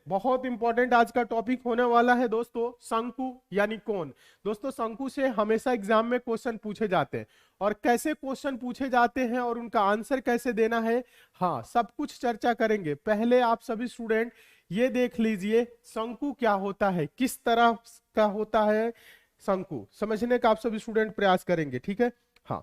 बहुत इंपॉर्टेंट आज का टॉपिक होने वाला है दोस्तों, शंकु यानी कोण। दोस्तों शंकु से हमेशा एग्जाम में क्वेश्चन पूछे जाते हैं, और कैसे क्वेश्चन पूछे जाते हैं और उनका आंसर कैसे देना है, हाँ सब कुछ चर्चा करेंगे। पहले आप सभी स्टूडेंट ये देख लीजिए शंकु क्या होता है, किस तरह का होता है शंकु, समझने का आप सभी स्टूडेंट प्रयास करेंगे, ठीक है। हाँ,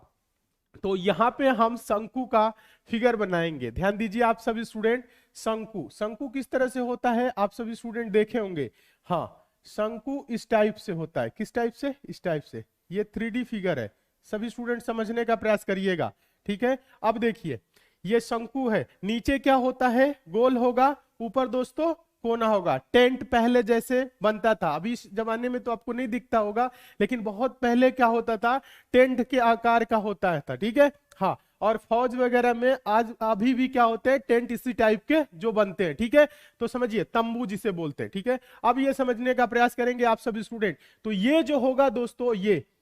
तो यहाँ पे हम शंकु का फिगर बनाएंगे। ध्यान दीजिए आप सभी स्टूडेंट, शंकु शंकु किस तरह से होता है आप सभी स्टूडेंट देखे होंगे। हाँ, शंकु इस टाइप से होता है। किस टाइप से? इस टाइप से। ये 3D फिगर है, सभी स्टूडेंट समझने का प्रयास करिएगा, ठीक है। अब देखिए ये शंकु है, नीचे क्या होता है, गोल होगा, ऊपर दोस्तों कोना होगा। टेंट पहले जैसे बनता था, अभी इस जमाने में तो आपको नहीं दिखता होगा, लेकिन बहुत पहले क्या होता था, टेंट के आकार का होता था, ठीक है। हाँ, और फौज वगैरह में आज अभी भी क्या होते हैं, टेंट इसी टाइप के जो बनते हैं, ठीक है। तो समझिए तंबू जिसे बोलते हैं, ठीक है। अब ये समझने का प्रयास करेंगे आप सभी स्टूडेंट। तो ये जो होगा दोस्तों,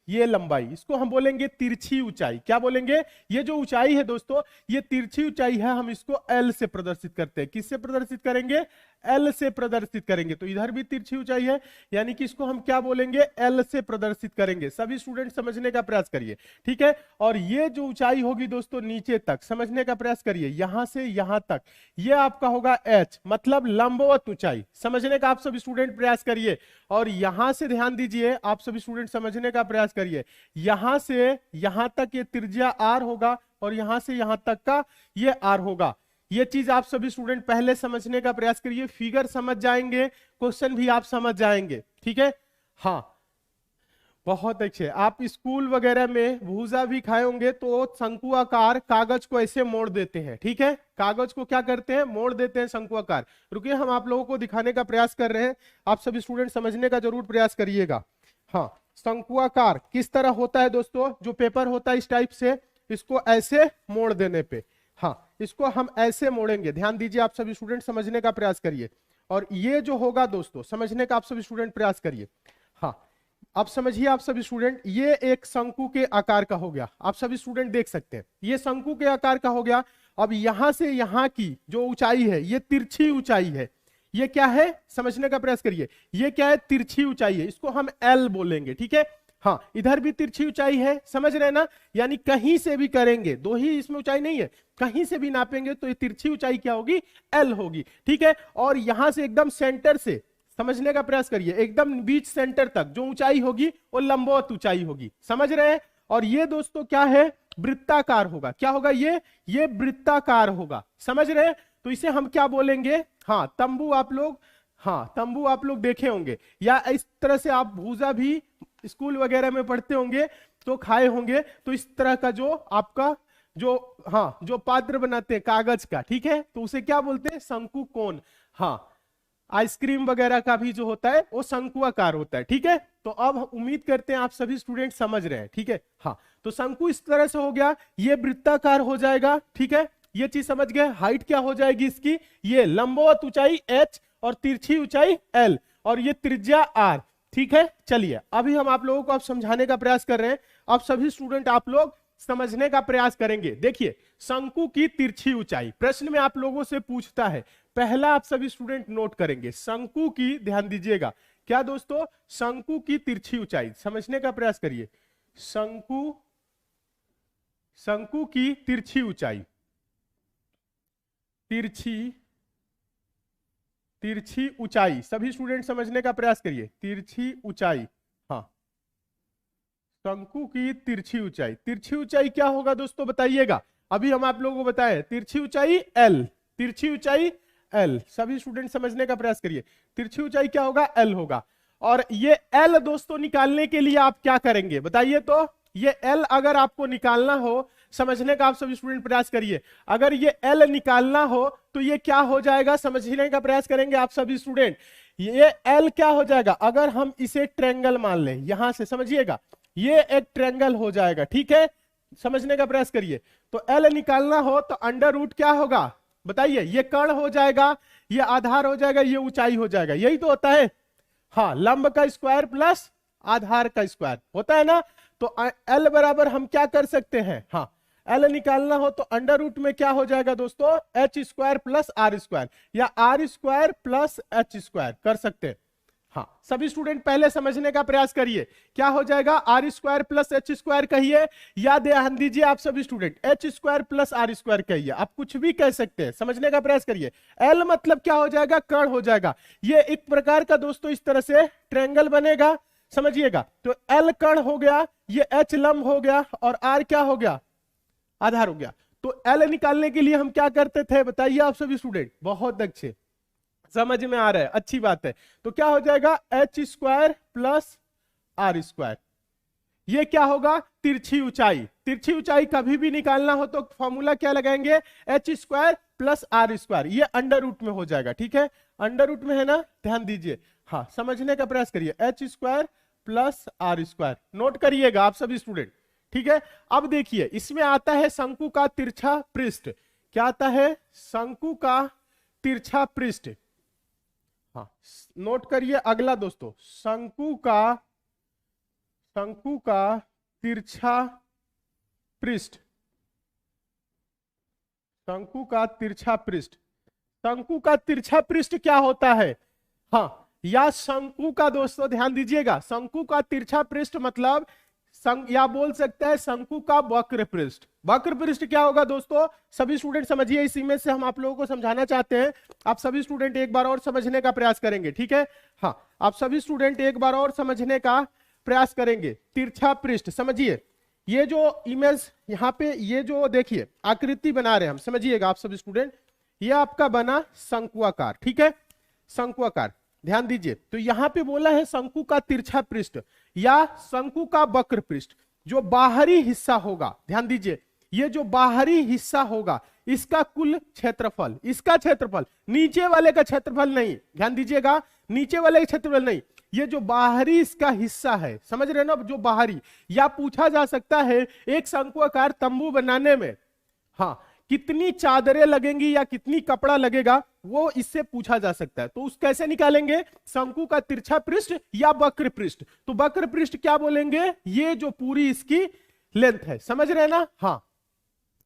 ये लंबाई, इसको हम बोलेंगे तिरछी ऊंचाई। क्या बोलेंगे? ये जो ऊंचाई है दोस्तों, ये तिरछी ऊंचाई है, हम इसको एल से प्रदर्शित करते हैं। किससे प्रदर्शित करेंगे? एल से प्रदर्शित करेंगे। तो इधर भी तिरछी ऊंचाई है, यानी कि इसको हम क्या बोलेंगे, एल से प्रदर्शित करेंगे। सभी स्टूडेंट समझने का प्रयास करिए, ठीक है। और ये जो ऊंचाई होगी दोस्तों नीचे तक, समझने का प्रयास करिए, यहां से यहां तक, ये आपका होगा एच, मतलब लंबवत ऊंचाई। समझने का आप सभी स्टूडेंट प्रयास करिए। और यहां से ध्यान दीजिए, आप सभी स्टूडेंट समझने का प्रयास करिए, यहां से यहां तक ये त्रिज्या आर होगा, और यहां से यहां तक का ये आर होगा। ये चीज आप सभी स्टूडेंट पहले समझने का प्रयास करिए, फिगर समझ जाएंगे, क्वेश्चन भी आप समझ जाएंगे, ठीक है। हाँ, बहुत अच्छे। आप स्कूल वगैरह में भूजा भी खाए होंगे, तो शंकुआकार कागज को ऐसे मोड़ देते हैं, ठीक है। कागज को क्या करते हैं, मोड़ देते हैं शंकुआकार। रुकिए, हम आप लोगों को दिखाने का प्रयास कर रहे हैं, आप सभी स्टूडेंट समझने का जरूर प्रयास करिएगा। हाँ, शंकुआकार किस तरह होता है दोस्तों, जो पेपर होता है इस टाइप से, इसको ऐसे मोड़ देने पे, हाँ इसको हम ऐसे मोड़ेंगे। ध्यान दीजिए आप सभी स्टूडेंट समझने का प्रयास करिए। और ये जो होगा दोस्तों, समझने का आप सभी स्टूडेंट प्रयास करिए। हाँ, अब समझिए आप सभी स्टूडेंट, ये एक शंकु के आकार का हो गया, आप सभी स्टूडेंट देख सकते हैं, ये शंकु के आकार का हो गया। अब यहां से यहां की जो ऊंचाई है, ये तिरछी ऊंचाई है। ये क्या है, समझने का प्रयास करिए, ये क्या है, तिरछी ऊंचाई है, इसको हम एल बोलेंगे, ठीक है। हाँ, इधर भी तिरछी ऊंचाई है, समझ रहे हैं ना, यानी कहीं से भी करेंगे, दो ही इसमें ऊंचाई नहीं है, कहीं से भी नापेंगे तो ये तिरछी ऊंचाई क्या होगी, एल होगी, ठीक है। और यहां से एकदम सेंटर से, समझने का प्रयास करिए, एकदम बीच सेंटर तक जो ऊंचाई होगी वो लंबवत ऊंचाई होगी, समझ रहे हैं। और ये दोस्तों क्या है, वृत्ताकार होगा। क्या होगा ये वृत्ताकार होगा, समझ रहे हैं। तो इसे हम क्या बोलेंगे, हाँ तंबू आप लोग, हाँ तंबू आप लोग देखे होंगे, या इस तरह से आप भूजा भी स्कूल वगैरह में पढ़ते होंगे तो खाए होंगे। तो इस तरह का जो आपका जो, हाँ जो पात्र बनाते हैं कागज का, ठीक है, तो उसे क्या बोलते हैं, शंकु कोण। हाँ, आइसक्रीम वगैरह का भी जो होता है वो शंकुआकार होता है, ठीक है। तो अब हम उम्मीद करते हैं आप सभी स्टूडेंट समझ रहे हैं, ठीक है। हाँ, तो शंकु इस तरह से हो गया, ये वृत्ताकार हो जाएगा, ठीक है। ये चीज समझ गए। हाइट क्या हो जाएगी इसकी, ये लंबवत ऊंचाई h और तिरछी ऊंचाई l, और ये त्रिज्या r, ठीक है। चलिए अभी हम आप लोगों को अब समझाने का प्रयास कर रहे हैं, अब सभी स्टूडेंट आप लोग समझने का प्रयास करेंगे। देखिए, शंकु की तिरछी ऊंचाई प्रश्न में आप लोगों से पूछता है, पहला आप सभी स्टूडेंट नोट करेंगे, शंकु की, ध्यान दीजिएगा, क्या दोस्तों, शंकु की तिरछी ऊंचाई, समझने का प्रयास करिए। शंकु की तिरछी ऊंचाई, तिरछी ऊंचाई, सभी स्टूडेंट समझने का प्रयास करिए, तिरछी ऊंचाई। हाँ, शंकु की तिरछी ऊंचाई, तिरछी ऊंचाई क्या होगा दोस्तों बताइएगा। अभी हम आप लोगों को बताएं, तिरछी ऊंचाई एल, तिरछी ऊंचाई एल, सभी स्टूडेंट समझने का प्रयास करिए, तिरछी ऊंचाई क्या होगा, एल होगा। और ये एल दोस्तों निकालने के लिए आप क्या करेंगे बताइए। तो ये एल अगर आपको निकालना हो, समझने का आप सभी स्टूडेंट प्रयास करिए, अगर ये एल निकालना हो तो ये क्या हो जाएगा, समझने का प्रयास करेंगे आप सभी स्टूडेंट। ये एल क्या हो जाएगा, अगर हम इसे ट्रायंगल मान लें, यहां से समझिएगा, ये एक ट्रायंगल हो जाएगा, ठीक है, समझने का प्रयास करिए। तो एल निकालना हो तो अंडर रूट क्या होगा बताइए, ये कर्ण हो जाएगा, ये आधार हो जाएगा, ये ऊंचाई हो जाएगा, यही तो होता है। हाँ, लंब का स्क्वायर प्लस आधार का स्क्वायर होता है ना। तो एल बराबर हम क्या कर सकते हैं, हाँ एल निकालना हो तो अंडर रूट में क्या हो जाएगा दोस्तों, H square plus R square, या R square plus H square कर सकते हैं। हाँ, सभी स्टूडेंट पहले समझने का प्रयास करिए, क्या हो जाएगा, R square plus H square कहिए, या ध्यान दीजिए आप सभी student, H square plus R square कहिए, आप कुछ भी कह सकते हैं, समझने का प्रयास करिए। एल मतलब क्या हो जाएगा, कर्ण हो जाएगा। ये एक प्रकार का दोस्तों इस तरह से ट्रायंगल बनेगा, समझिएगा। तो एल कर्ण हो गया, ये एच लंब हो गया, और आर क्या हो गया, आधार हो गया। तो एल निकालने के लिए हम क्या करते थे, बताइए आप सभी स्टूडेंट, बहुत अच्छे समझ में आ रहा है, अच्छी बात है। तो क्या हो जाएगा, H square plus R square, ये क्या होगा, तिरछी ऊंचाई। तिरछी ऊंचाई कभी भी निकालना हो तो फॉर्मूला क्या लगाएंगे, H square plus R square, ये अंडर रूट में हो जाएगा, ठीक है, अंडर रूट में है ना, ध्यान दीजिए। हाँ, समझने का प्रयास करिए, H square plus R square, note करिएगा आप सभी स्टूडेंट, ठीक है। अब देखिए इसमें आता है शंकु का तिरछा पृष्ठ, क्या आता है, शंकु का तिरछा पृष्ठ। हाँ, नोट करिए अगला दोस्तों, शंकु का तिरछा पृष्ठ, शंकु का तिरछा पृष्ठ। शंकु का तिरछा पृष्ठ क्या होता है, हाँ, या शंकु का दोस्तों ध्यान दीजिएगा, शंकु का तिरछा पृष्ठ मतलब या बोल सकता है शंकु का वक्र पृष्ठ। वक्र पृष्ठ क्या होगा दोस्तों, सभी स्टूडेंट समझिए, इस इमेज से हम आप लोगों को समझाना चाहते हैं, आप सभी स्टूडेंट एक बार और समझने का प्रयास करेंगे, ठीक है। हाँ, आप सभी स्टूडेंट एक बार और समझने का प्रयास करेंगे। तिरछा पृष्ठ समझिए, ये जो इमेज यहाँ पे, ये जो देखिए आकृति बना रहे हैं हम, समझिएगा आप सभी स्टूडेंट, ये आपका बना शंकुआकार, ठीक है, शंकुआकार, ध्यान दीजिए। तो यहां पे बोला है शंकु का तिरछा पृष्ठ या शंकु का वक्र पृष्ठ, जो बाहरी हिस्सा होगा, ध्यान दीजिए, ये जो बाहरी हिस्सा होगा इसका कुल क्षेत्रफल, इसका क्षेत्रफल, नीचे वाले का क्षेत्रफल नहीं, ध्यान दीजिएगा, नीचे वाले का क्षेत्रफल नहीं, ये जो बाहरी इसका हिस्सा है, समझ रहे ना, जो बाहरी, या पूछा जा सकता है एक शंकुआकार तंबू बनाने में, हाँ, कितनी चादरें लगेंगी या कितनी कपड़ा लगेगा, वो इससे पूछा जा सकता है। तो उस कैसे निकालेंगे, शंकु का तिरछा पृष्ठ या वक्र पृष्ठ। तो वक्र पृष्ठ क्या बोलेंगे, ये जो पूरी इसकी लेंथ है, समझ रहे ना, हाँ,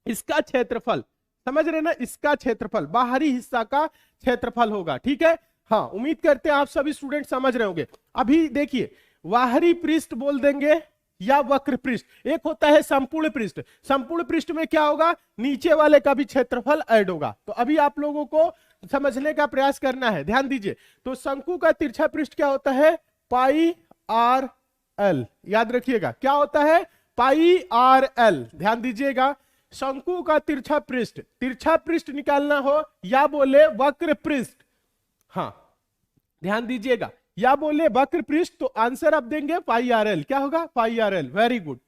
इसका क्षेत्रफल, समझ रहे ना, इसका क्षेत्रफल, बाहरी हिस्सा का क्षेत्रफल होगा, ठीक है। हाँ, उम्मीद करते हैं आप सभी स्टूडेंट समझ रहे होंगे। अभी देखिए, बाहरी पृष्ठ बोल देंगे या वक्र पृष्ठ, एक होता है संपूर्ण पृष्ठ। संपूर्ण पृष्ठ में क्या होगा, नीचे वाले का भी क्षेत्रफल ऐड होगा। तो अभी आप लोगों को समझने का प्रयास करना है, ध्यान दीजिए। तो शंकु का तिरछा पृष्ठ क्या होता है, पाई आर एल, याद रखिएगा क्या होता है, पाई आर एल, ध्यान दीजिएगा। शंकु का तिरछा पृष्ठ निकालना हो या बोले वक्र पृष्ठ, हाँ, ध्यान दीजिएगा, या बोले वक्र पृष्ठ, तो आंसर आप देंगे पाई आर एल, क्या होगा, पाई आर एल, वेरी गुड,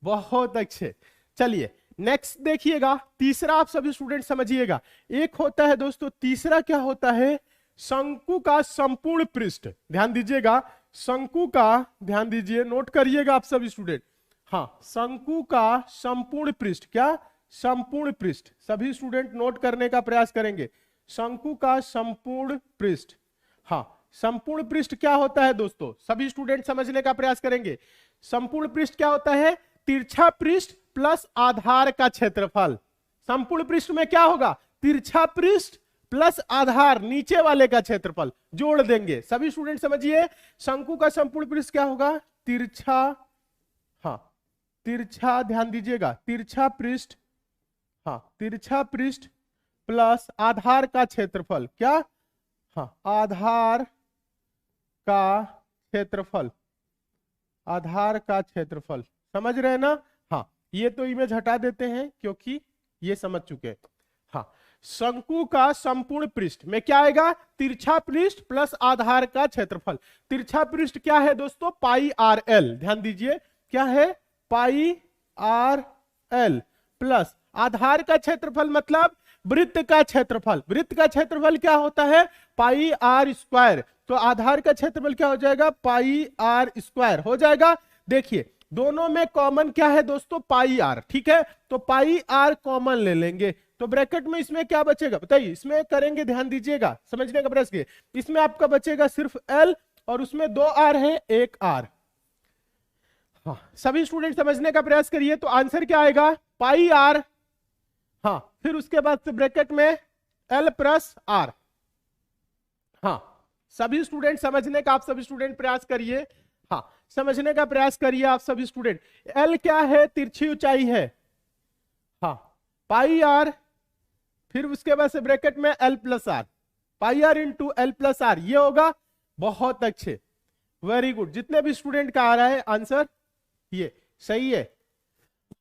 बहुत अच्छे। चलिए नेक्स्ट देखिएगा, तीसरा आप सभी स्टूडेंट समझिएगा, एक होता है दोस्तों, तीसरा क्या होता है, शंकु का संपूर्ण पृष्ठ, ध्यान दीजिएगा, शंकु का, ध्यान दीजिए, नोट करिएगा आप सभी स्टूडेंट, हाँ, शंकु का संपूर्ण पृष्ठ, क्या, संपूर्ण पृष्ठ, सभी स्टूडेंट नोट करने का प्रयास करेंगे, शंकु का संपूर्ण पृष्ठ। हाँ, संपूर्ण पृष्ठ क्या होता है दोस्तों, सभी स्टूडेंट समझने का प्रयास करेंगे। संपूर्ण पृष्ठ क्या होता है, तिरछा पृष्ठ प्लस आधार का क्षेत्रफल। संपूर्ण पृष्ठ में क्या होगा, तिरछा पृष्ठ प्लस आधार, नीचे वाले का क्षेत्रफल जोड़ देंगे। सभी स्टूडेंट समझिए, शंकु का संपूर्ण पृष्ठ क्या होगा, तिरछा, हाँ, तिरछा, ध्यान दीजिएगा, तिरछा पृष्ठ, हाँ, तिरछा पृष्ठ प्लस आधार का क्षेत्रफल, क्या, हाँ, आधार का क्षेत्रफल, आधार का क्षेत्रफल, समझ रहे हैं ना। हाँ, ये तो इमेज हटा देते हैं क्योंकि ये समझ चुके हैं। हाँ, शंकु का संपूर्ण पृष्ठ में क्या आएगा, तिरछा पृष्ठ प्लस आधार का क्षेत्रफल। तिरछा पृष्ठ क्या है दोस्तों, पाई आर एल, ध्यान दीजिए, क्या है, पाई आर एल प्लस आधार का क्षेत्रफल मतलब वृत्त का क्षेत्रफल। वृत्त का क्षेत्रफल क्या होता है, पाई आर स्क्वायर, तो आधार का क्षेत्रफल क्या हो जाएगा, पाई आर स्क्वायर हो जाएगा। देखिए दोनों में कॉमन क्या है दोस्तों, पाई आर, ठीक है, तो पाई आर कॉमन ले लेंगे, तो ब्रैकेट में इसमें क्या बचेगा बताइए, इसमें करेंगे, ध्यान दीजिएगा, समझने का प्रयास कीजिए, इसमें आपका बचेगा सिर्फ एल और उसमें 2 आर है, 1 आर। हाँ, सभी स्टूडेंट समझने का प्रयास करिए, तो आंसर क्या आएगा, पाई आर, हाँ, फिर उसके बाद से ब्रैकेट में एल प्लस आर। हाँ, सभी स्टूडेंट समझने का, आप सभी स्टूडेंट प्रयास करिए, हाँ समझने का प्रयास करिए आप सभी स्टूडेंट। एल क्या है? तिरछी ऊंचाई है, हाँ, पाई आर, फिर उसके बाद से ब्रैकेट में L plus R, pi R into L plus R, ये होगा। बहुत अच्छे, वेरी गुड, जितने भी स्टूडेंट का आ रहा है आंसर ये सही है।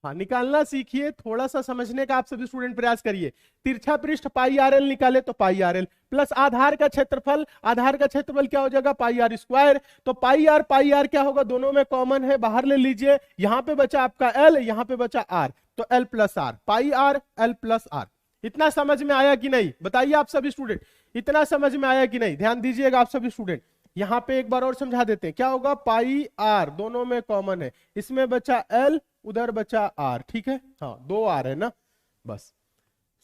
हाँ, निकालना सीखिए, थोड़ा सा समझने का आप सभी स्टूडेंट प्रयास करिए। तिरछा पृष्ठ पाई आर एल निकाले तो पाई आर एल प्लस आधार का क्षेत्रफल, आधार का क्षेत्रफल क्या हो जाएगा? पाई आर स्क्वायर। तो पाई आर क्या होगा? दोनों में कॉमन है, बाहर ले लीजिए, यहां पे बचा आपका एल, यहां पे बचा आर, तो L plus R, pi R L plus R. इतना समझ में आया कि नहीं? बताइए आप सभी स्टूडेंट, इतना समझ में आया कि नहीं? ध्यान दीजिएगा आप सभी स्टूडेंट। यहां पे एक बार और समझा देते हैं, क्या होगा? पाई आर दोनों में कॉमन है, इसमें बचा एल, उधर बचा आर, ठीक है, हाँ, दो आर है ना, बस।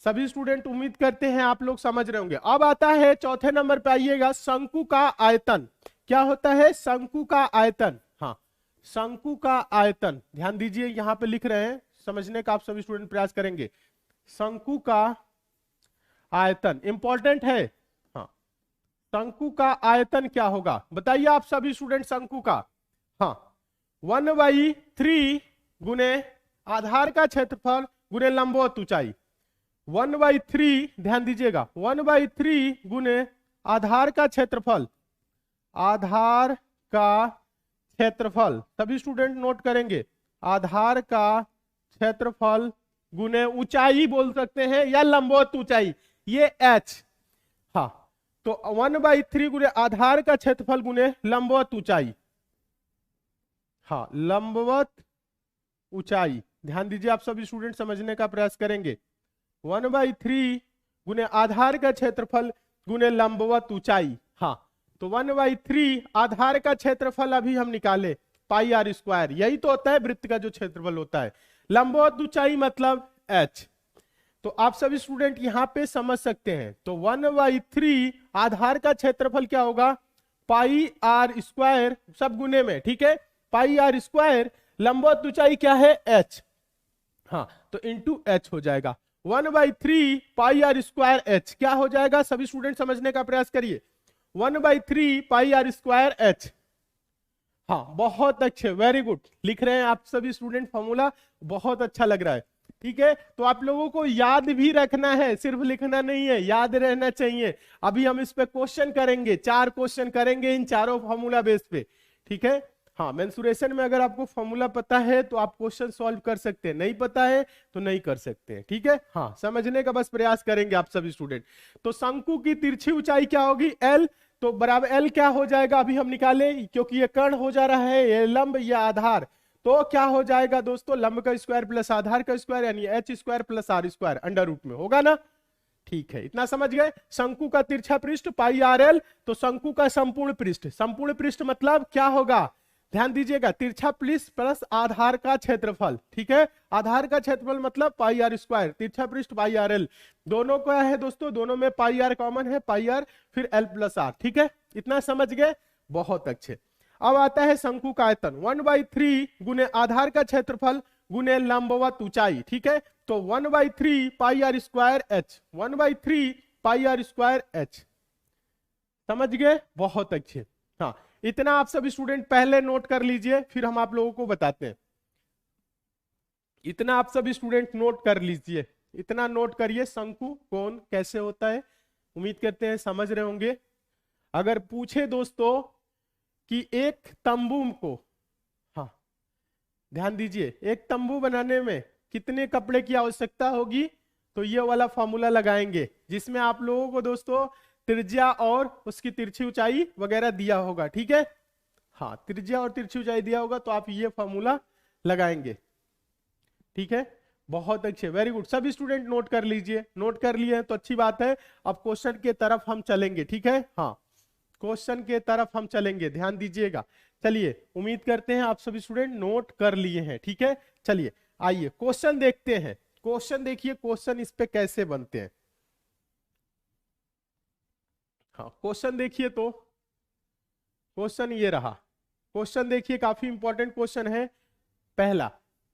सभी स्टूडेंट उम्मीद करते हैं आप लोग समझ रहे होंगे। अब आता है चौथे नंबर पे, आइएगा, शंकु का आयतन। क्या होता है? शंकु का आयतन, हाँ, शंकु का आयतन। ध्यान दीजिए, यहां पे लिख रहे हैं, समझने का आप सभी स्टूडेंट प्रयास करेंगे। शंकु का आयतन इंपॉर्टेंट है, हाँ, शंकु का आयतन क्या होगा? बताइए आप सभी स्टूडेंट, शंकु का, हाँ, 1/3 गुने आधार का क्षेत्रफल गुने लंबवत ऊंचाई, 1/3, ध्यान दीजिएगा, 1/3 गुने आधार का क्षेत्रफल, आधार का क्षेत्रफल, सभी स्टूडेंट नोट करेंगे, आधार का क्षेत्रफल गुने ऊंचाई बोल सकते हैं या लंबवत ऊंचाई, ये एच, हाँ, तो 1/3 गुने आधार का क्षेत्रफल गुने लंबवत ऊंचाई, हाँ, लंबवत ऊंचाई। ध्यान दीजिए आप सभी स्टूडेंट समझने का प्रयास करेंगे, 1/3 गुने आधार का क्षेत्रफल गुने लंबवत ऊंचाई, हाँ, तो 1/3 आधार का क्षेत्रफल अभी हम निकाले, पाई आर स्क्वायर, यही तो होता है वृत्त का जो क्षेत्रफल होता है। लंबवत ऊंचाई मतलब एच, तो आप सभी स्टूडेंट यहां पे समझ सकते हैं। तो 1/3 आधार का क्षेत्रफल क्या होगा? पाई आर स्क्वायर, सब गुने में, ठीक है, पाई आर स्क्वायर, लंबवत ऊंचाई क्या है? एच, हाँ, तो इंटू एच हो जाएगा, 1/3 पाई आर स्क्वायर एच, क्या हो जाएगा? सभी स्टूडेंट समझने का प्रयास करिए, 1/3 पाई आर स्क्वायर एच, हाँ, बहुत अच्छे, वेरी गुड, लिख रहे हैं आप सभी स्टूडेंट फॉर्मूला, बहुत अच्छा लग रहा है, ठीक है। तो आप लोगों को याद भी रखना है, सिर्फ लिखना नहीं है, याद रहना चाहिए। अभी हम इस पे क्वेश्चन करेंगे, 4 क्वेश्चन करेंगे इन चारों फॉर्मूला बेस पे, ठीक है। हाँ, मेंसुरेशन में अगर आपको फॉर्मूला पता है तो आप क्वेश्चन सॉल्व कर सकते हैं, नहीं पता है तो नहीं कर सकते हैं, ठीक है। हाँ, समझने का बस प्रयास करेंगे आप सभी स्टूडेंट। तो शंकु की तिरछी ऊंचाई क्या होगी? एल, तो बराबर एल क्या हो जाएगा? अभी हम निकाले, क्योंकि ये कर्ण हो जा रहा है, ये लंब, ये आधार, तो क्या हो जाएगा दोस्तों? लंब का स्क्वायर प्लस आधार का स्क्वायर, यानी H square plus R square under root में, होगा ना? ठीक है, इतना समझ गए। शंकु का तिरछा पृष्ठ पाई आर एल, तो शंकु का संपूर्ण पृष्ठ, संपूर्ण पृष्ठ मतलब क्या होगा? ध्यान दीजिएगा, तिरछा पृष्ठ प्लस आधार का क्षेत्रफल, ठीक है, आधार का क्षेत्रफल मतलब पाई आर स्क्वायर, तिरछा पृष्ठ पाई आर एल, दोनों का है दोस्तों, दोनों में पाई आर कॉमन है, पाई आर फिर एल प्लस आर, ठीक है, इतना समझ गए, बहुत अच्छे। अब आता है शंकु का आयतन, 1/3 गुने आधार का क्षेत्रफल गुने लंबवत ऊंचाई, ठीक है, तो 1/3 pi R square H, 1/3 pi R square H, समझ गए, बहुत अच्छे। हाँ, इतना आप सभी स्टूडेंट पहले नोट कर लीजिए, फिर हम आप लोगों को बताते हैं। इतना आप सभी स्टूडेंट नोट कर लीजिए, इतना नोट करिए, शंकु कोण कैसे होता है। उम्मीद करते हैं समझ रहे होंगे। अगर पूछे दोस्तों कि एक तंबू को, हाँ ध्यान दीजिए, एक तंबू बनाने में कितने कपड़े की आवश्यकता होगी, तो ये वाला फॉर्मूला लगाएंगे, जिसमें आप लोगों को दोस्तों त्रिज्या और उसकी तिरछी ऊंचाई वगैरह दिया होगा, ठीक है। हाँ, त्रिज्या और तिरछी ऊंचाई दिया होगा, तो आप ये फॉर्मूला लगाएंगे, ठीक है, बहुत अच्छे, वेरी गुड। सभी स्टूडेंट नोट कर लीजिए, नोट कर लिए हैं तो अच्छी बात है। अब क्वेश्चन के तरफ हम चलेंगे, ठीक है, हाँ, क्वेश्चन के तरफ हम चलेंगे, ध्यान दीजिएगा। चलिए, उम्मीद करते हैं आप सभी स्टूडेंट नोट कर लिए हैं, ठीक है। चलिए आइए क्वेश्चन देखते हैं। क्वेश्चन देखिए, क्वेश्चन इस पे कैसे बनते हैं। हाँ, क्वेश्चन देखिए, तो क्वेश्चन ये रहा, क्वेश्चन देखिए, काफी इंपॉर्टेंट क्वेश्चन है। पहला,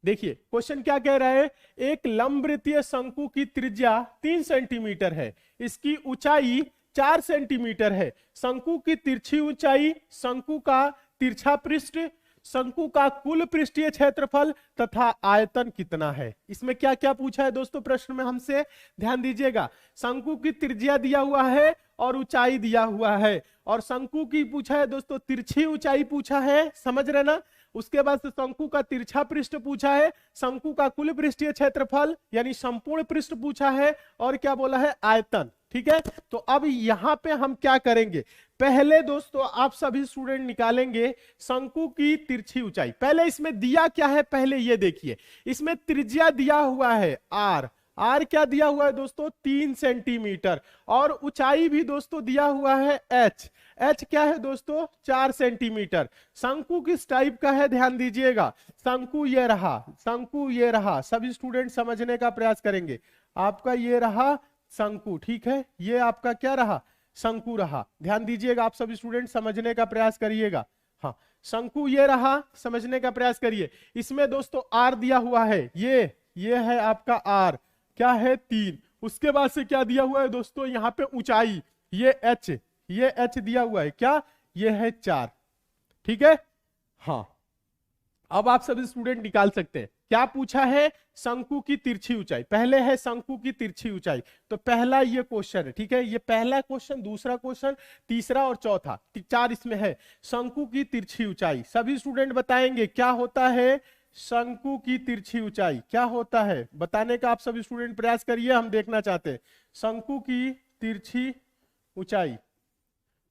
देखिए क्वेश्चन क्या कह रहा है, एक लंबवृत्तीय शंकु की त्रिज्या 3 सेंटीमीटर है, इसकी ऊंचाई 4 सेंटीमीटर है, शंकु की तिरछी ऊंचाई, शंकु का तिरछा पृष्ठ, शंकु का कुल पृष्ठीय क्षेत्रफल तथा आयतन कितना है। इसमें क्या क्या पूछा है दोस्तों प्रश्न में हमसे, ध्यान दीजिएगा। शंकु की त्रिज्या दिया हुआ है और ऊंचाई दिया हुआ है, और शंकु की पूछा है दोस्तों तिरछी ऊंचाई पूछा है, समझ रहे ना। उसके बाद से शंकु का तिरछा पृष्ठ पूछा है, शंकु का कुल पृष्ठीय क्षेत्रफल यानी संपूर्ण पृष्ठ पूछा है, और क्या बोला है, आयतन। ठीक है, तो अब यहां पे हम क्या करेंगे, पहले दोस्तों आप सभी स्टूडेंट निकालेंगे शंकु की तिरछी ऊंचाई। पहले इसमें दिया क्या है, पहले ये देखिए, इसमें त्रिज्या दिया हुआ है आर, आर क्या दिया हुआ है दोस्तों 3 सेंटीमीटर, और ऊंचाई भी दोस्तों दिया हुआ है एच, एच क्या है दोस्तों 4 सेंटीमीटर। शंकु किस टाइप का है ध्यान दीजिएगा, शंकु ये रहा, शंकु ये रहा, सभी स्टूडेंट समझने का प्रयास करेंगे। आपका ये रहा शंकु, ठीक है, ये आपका क्या रहा, शंकु रहा। ध्यान दीजिएगा, आप सभी स्टूडेंट समझने का प्रयास करिएगा। हाँ, शंकु ये रहा, समझने का प्रयास करिए। इसमें दोस्तों आर दिया हुआ है, ये है आपका आर, क्या है 3। उसके बाद से क्या दिया हुआ है दोस्तों, यहाँ पे ऊंचाई ये एच दिया हुआ है, क्या ये है 4। ठीक है, हाँ अब आप सभी स्टूडेंट निकाल सकते हैं। क्या पूछा है, शंकु की तिरछी ऊंचाई, पहले है शंकु की तिरछी ऊंचाई, तो पहला ये क्वेश्चन है। ठीक है, ये पहला क्वेश्चन, दूसरा क्वेश्चन, तीसरा और चौथा, 4 इसमें है। शंकु की तिरछी ऊंचाई, सभी स्टूडेंट बताएंगे क्या होता है, शंकु की तिरछी ऊंचाई क्या होता है, बताने का आप सभी स्टूडेंट प्रयास करिए, हम देखना चाहते हैं शंकु की तिरछी ऊंचाई।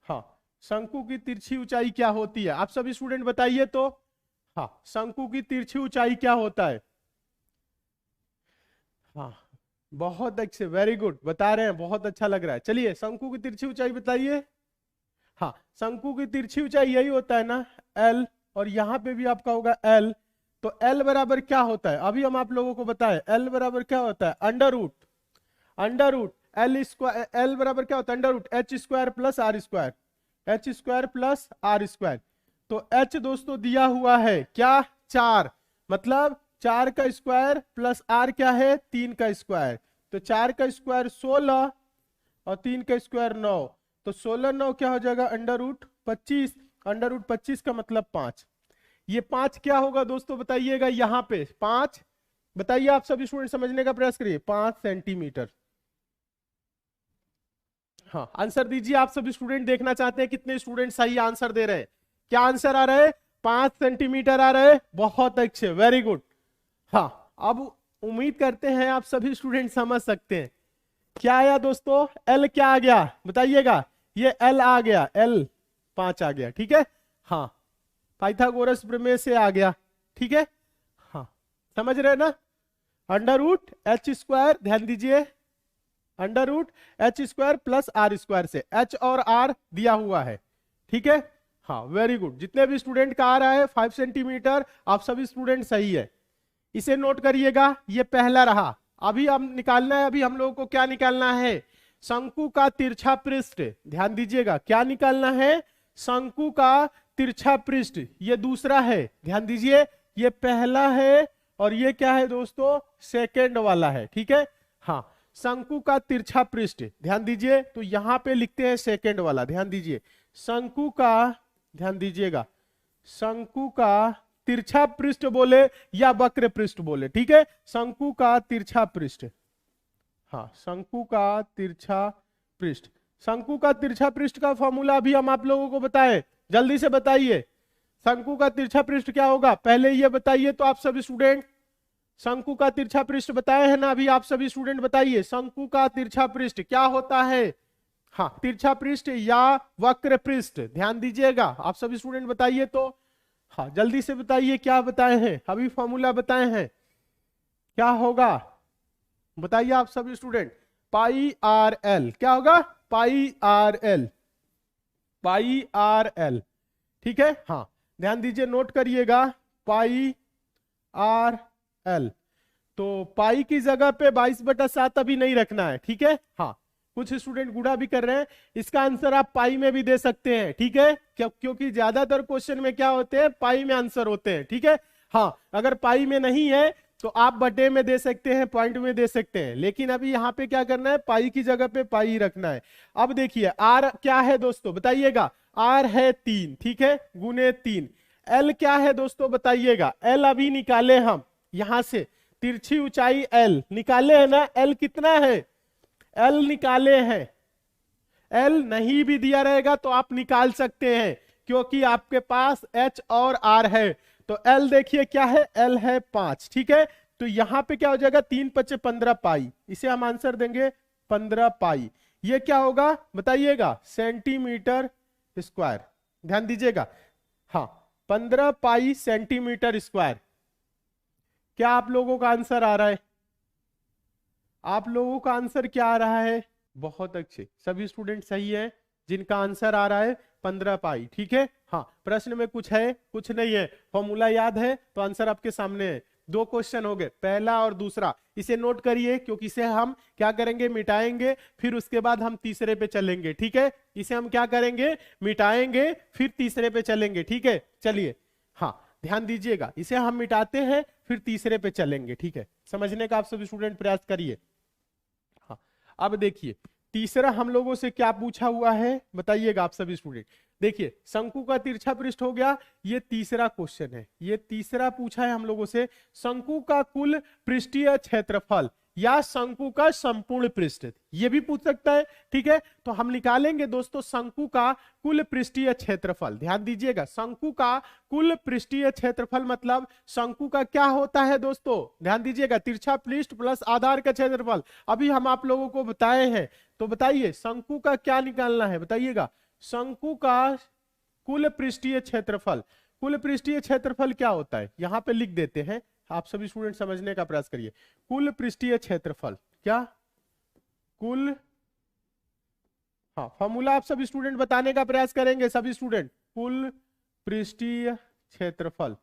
हाँ, शंकु की तिरछी ऊंचाई क्या होती है, आप सभी स्टूडेंट बताइए तो। हाँ, शंकु की तिरछी ऊंचाई क्या होता है। हाँ, बहुत अच्छे, वेरी गुड, बता रहे हैं, बहुत अच्छा लग रहा है। चलिए शंकु की तिरछी ऊंचाई बताइए। हाँ, शंकु की तिरछी ऊंचाई यही होता है ना, एल, और यहां पे भी आपका होगा एल। तो एल बराबर क्या होता है, अभी हम आप लोगों को बताएं, एल बराबर क्या होता है, under root L square, L बराबर क्या होता है, under root H square plus R square, H square plus R square. तो h दोस्तों दिया हुआ है क्या 4, मतलब 4 का स्क्वायर प्लस r क्या है 3 का स्क्वायर, तो 4 का स्क्वायर 16 और 3 का स्क्वायर 9, तो 16 9 क्या हो जाएगा अंडर रूट 25, अंडर रूट 25 का मतलब 5। ये 5 क्या होगा दोस्तों बताइएगा, यहां पे 5, बताइए आप सभी स्टूडेंट समझने का प्रयास करिए, 5 सेंटीमीटर। हाँ, आंसर दीजिए, आप सभी स्टूडेंट देखना चाहते हैं कितने स्टूडेंट सही आंसर दे रहे हैं। क्या आंसर आ रहा है, 5 सेंटीमीटर आ रहा है, बहुत अच्छे, वेरी गुड। हाँ, अब उम्मीद करते हैं आप सभी स्टूडेंट समझ सकते हैं। क्या आया दोस्तों, एल क्या आ गया बताइएगा, ये एल आ गया, एल 5 आ गया। ठीक है, हाँ, पाइथागोरस प्रमेय से आ गया। ठीक है, हाँ समझ रहे ना, अंडर रूट एच स्क्वायर, ध्यान दीजिए, under root H square plus R square से, एच और आर दिया हुआ है। ठीक है, हाँ वेरी गुड, जितने भी स्टूडेंट का आ रहा है 5 सेंटीमीटर, आप सभी स्टूडेंट सही है, इसे नोट करिएगा। ये पहला रहा। अभी हम निकालना है, अभी हम लोगों को क्या निकालना है, शंकु का तिरछा पृष्ठ। ध्यान दीजिएगा, क्या निकालना है, शंकु का तिरछा पृष्ठ। ये दूसरा है, ध्यान दीजिए, ये पहला है और ये क्या है दोस्तों, सेकेंड वाला है। ठीक है, हाँ, शंकु का तिरछा पृष्ठ, ध्यान दीजिए, तो यहां पे लिखते हैं सेकेंड वाला, ध्यान दीजिए, शंकु का, ध्यान दीजिएगा, शंकु का तिरछा पृष्ठ बोले या वक्र पृष्ठ बोले। ठीक है, शंकु का तिरछा पृष्ठ, हाँ शंकु का तिरछा पृष्ठ। शंकु का तिरछा पृष्ठ का फॉर्मूला अभी हम आप लोगों को बताएं, जल्दी से बताइए, शंकु का तिरछा पृष्ठ क्या होगा, पहले ये बताइए तो आप सभी स्टूडेंट। शंकु का तिरछा पृष्ठ बताए हैं ना अभी, आप सभी स्टूडेंट बताइए, शंकु का तिरछा पृष्ठ क्या होता है। हाँ, तिरछा पृष्ठ या वक्र पृष्ठ, ध्यान दीजिएगा, आप सभी स्टूडेंट बताइए तो। हाँ जल्दी से बताइए, क्या बताए हैं अभी, फॉर्मूला बताए हैं, क्या होगा बताइए आप सभी स्टूडेंट। पाई आर एल, क्या होगा, पाई आर एल, पाई आर एल। ठीक है, हाँ ध्यान दीजिए, नोट करिएगा, पाई आर एल। तो पाई की जगह पे 22/7 अभी नहीं रखना है। ठीक है, हाँ, कुछ स्टूडेंट गुणा भी कर रहे हैं, इसका आंसर आप पाई में भी दे सकते हैं। ठीक है, क्योंकि ज्यादातर क्वेश्चन में क्या होते हैं, पाई में आंसर होते हैं। ठीक है, हाँ, अगर पाई में नहीं है तो आप बटे में दे सकते हैं, पॉइंट में दे सकते हैं, लेकिन अभी यहाँ पे क्या करना है, पाई की जगह पे पाई रखना है। अब देखिए आर क्या है दोस्तों बताइएगा, आर है 3, ठीक है, गुने 3। एल क्या है दोस्तों बताइएगा, एल अभी निकाले हम यहां से, तिरछी ऊंचाई एल निकाले है ना, एल कितना है, एल निकाले हैं। एल नहीं भी दिया रहेगा तो आप निकाल सकते हैं क्योंकि आपके पास एच और आर है। तो एल देखिए क्या है, एल है 5, ठीक है। तो यहां पे क्या हो जाएगा, 3 × 5 = 15 पाई, इसे हम आंसर देंगे 15 पाई। ये क्या होगा बताइएगा, सेंटीमीटर स्क्वायर। ध्यान दीजिएगा, हाँ 15 पाई सेंटीमीटर स्क्वायर। क्या आप लोगों का आंसर आ रहा है, आप लोगों का आंसर क्या आ रहा है, बहुत अच्छे, सभी स्टूडेंट सही है जिनका आंसर आ रहा है 15 पाई, ठीक है। हाँ, प्रश्न में कुछ है कुछ नहीं है, फॉर्मूला याद है तो आंसर आपके सामने है। 2 क्वेश्चन हो गए, पहला और दूसरा, इसे नोट करिए क्योंकि इसे हम क्या करेंगे, मिटाएंगे, फिर उसके बाद हम तीसरे पे चलेंगे, ठीक है। इसे हम क्या करेंगे, मिटाएंगे, फिर तीसरे पे चलेंगे, ठीक है। चलिए, हाँ ध्यान दीजिएगा, इसे हम मिटाते हैं फिर तीसरे पे चलेंगे, ठीक है। समझने का आप सभी स्टूडेंट प्रयास करिए। हाँ, अब देखिए तीसरा हम लोगों से क्या पूछा हुआ है बताइएगा आप सभी स्टूडेंट। देखिए शंकु का तिरछा पृष्ठ हो गया, ये तीसरा क्वेश्चन है, ये तीसरा पूछा है हम लोगों से, शंकु का कुल पृष्ठीय क्षेत्रफल या शंकु का संपूर्ण पृष्ठ, ये भी पूछ सकता है, ठीक है। तो हम निकालेंगे दोस्तों शंकु का कुल पृष्ठीय क्षेत्रफल। ध्यान दीजिएगा, शंकु का कुल पृष्ठीय क्षेत्रफल मतलब शंकु का क्या होता है दोस्तों, ध्यान दीजिएगा, तिरछा पृष्ठ प्लस आधार का क्षेत्रफल। अभी हम आप लोगों को बताए हैं, तो बताइए शंकु का क्या निकालना है बताइएगा, शंकु का कुल पृष्ठीय क्षेत्रफल। कुल पृष्ठीय क्षेत्रफल क्या होता है, यहां पे लिख देते हैं, आप सभी स्टूडेंट समझने का प्रयास करिए। कुल पृष्ठीय क्षेत्रफल क्या, कुल, हाँ फॉर्मूला आप सभी स्टूडेंट बताने का प्रयास करेंगे, सभी स्टूडेंट, कुल पृष्ठीय क्षेत्रफल,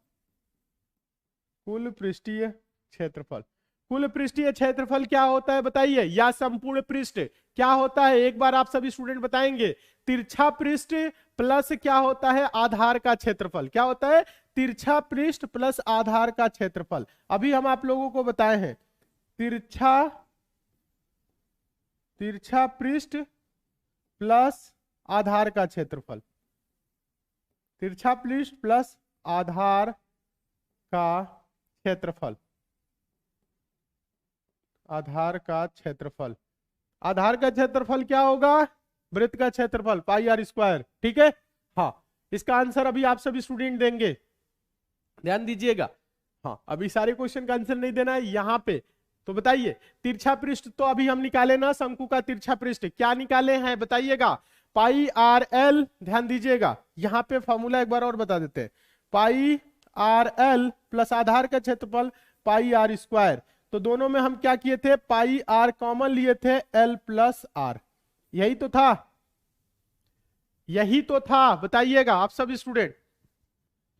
कुल पृष्ठीय क्षेत्रफल। कुल पृष्ठीय क्षेत्रफल क्या होता है बताइए, या संपूर्ण पृष्ठ क्या होता है, एक बार आप सभी स्टूडेंट बताएंगे। तिरछा पृष्ठ प्लस क्या होता है, आधार का क्षेत्रफल। क्या होता है, तिरछा पृष्ठ प्लस आधार का क्षेत्रफल। अभी हम आप लोगों को बताए हैं, तिरछा पृष्ठ प्लस आधार का क्षेत्रफल, तिरछा पृष्ठ प्लस आधार का क्षेत्रफल, आधार का क्षेत्रफल। आधार का क्षेत्रफल क्या होगा, वृत्त का क्षेत्रफल πr², ठीक है। हाँ, इसका आंसर अभी आप सभी स्टूडेंट देंगे, ध्यान दीजिएगा। हाँ, अभी सारे क्वेश्चन का आंसर नहीं देना है यहां पे। तो बताइए तिरछा पृष्ठ तो अभी हम निकाले ना, शंकु का तिरछा पृष्ठ क्या निकाले हैं बताइएगा, πrl। ध्यान दीजिएगा, यहां पे फॉर्मूला एक बार और बता देते हैं, πrl प्लस आधार का क्षेत्रफल πr²। तो दोनों में हम क्या किए थे, πr कॉमन लिए थे, l प्लस r, यही तो था, यही तो था, बताइएगा आप सब स्टूडेंट।